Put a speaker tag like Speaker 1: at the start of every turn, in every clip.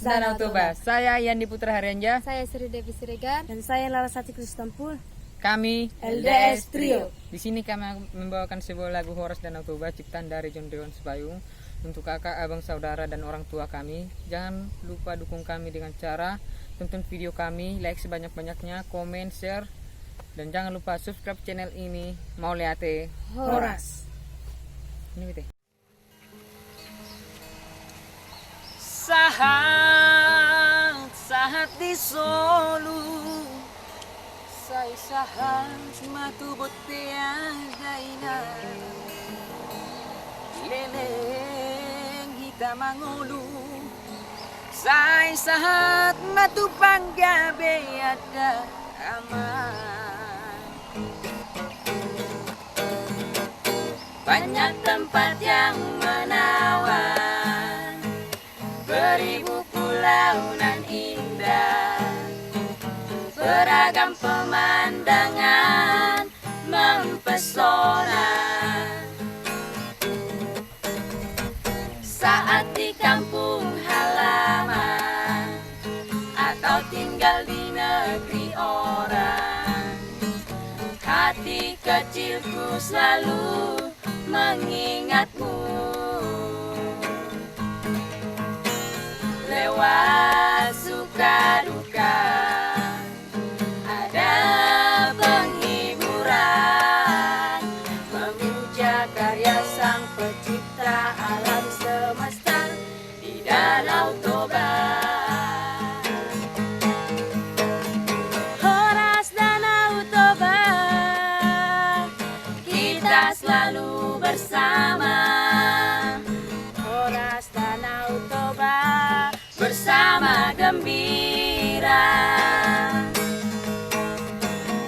Speaker 1: Danau Toba. Saya Yandi Putra Haryanja.
Speaker 2: Saya Sri Devi Siregar.
Speaker 3: Dan saya Larasati Kristampul.
Speaker 1: Kami
Speaker 3: LDS Trio.
Speaker 1: Di sini kami membawakan sebuah lagu Horas Danau Toba ciptaan dari John Dewan Sepayung untuk kakak, abang, saudara, dan orang tua kami. Jangan lupa dukung kami dengan cara tonton video kami, like sebanyak-banyaknya, komen, share, dan jangan lupa subscribe channel ini. Mau lihat
Speaker 3: Horas.
Speaker 1: Ini bete. Sahat di Solo, saya sahat matubot tiada ina, leleng kita mangulu, saya sahat matupang gabe ada aman. Banyak tempat yang menawan, beribu pulau nan indah, beragam pemandangan mempesona. Saat di kampung halaman atau tinggal di negeri orang, hati kecilku selalu mengingatmu. Lewat suka duka ada penghiburan, memuja karya sang pencipta alam semesta di Danau Toba. Horas Danau Toba, kita selalu bersama. Horas Danau Toba, bersama gembira.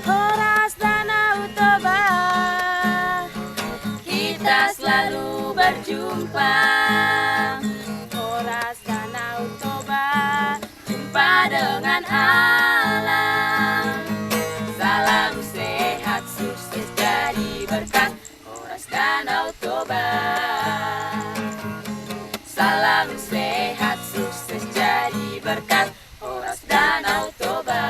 Speaker 1: Horas Danau Toba, kita selalu berjumpa. Horas Danau Toba, jumpa dengan alam. Salam sehat, sukses jadi berkat. Horas Danau Toba. Salam sehat, sukses jadi berkat. Horas Danau Toba.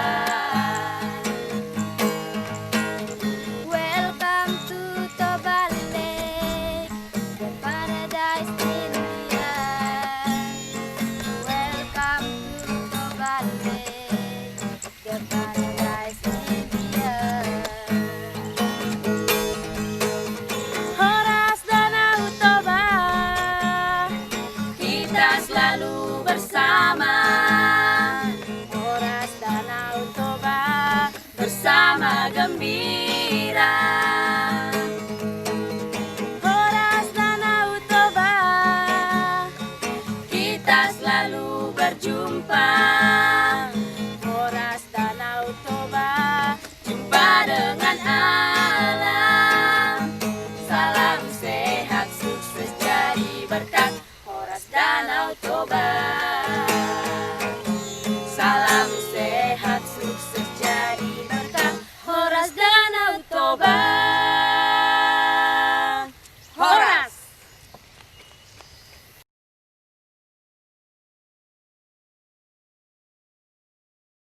Speaker 2: Welcome to Toba Lake, the paradise India. Welcome to Toba Lake, the paradise India.
Speaker 1: Horas Danau Toba, kita selalu bersama. Horas Danau Toba, bersama gembira. Horas Danau Toba, kita selalu berjumpa. Horas Danau Toba, jumpa dengan alam. Salam sehat, sukses jadi berkat. Horas Danau Toba.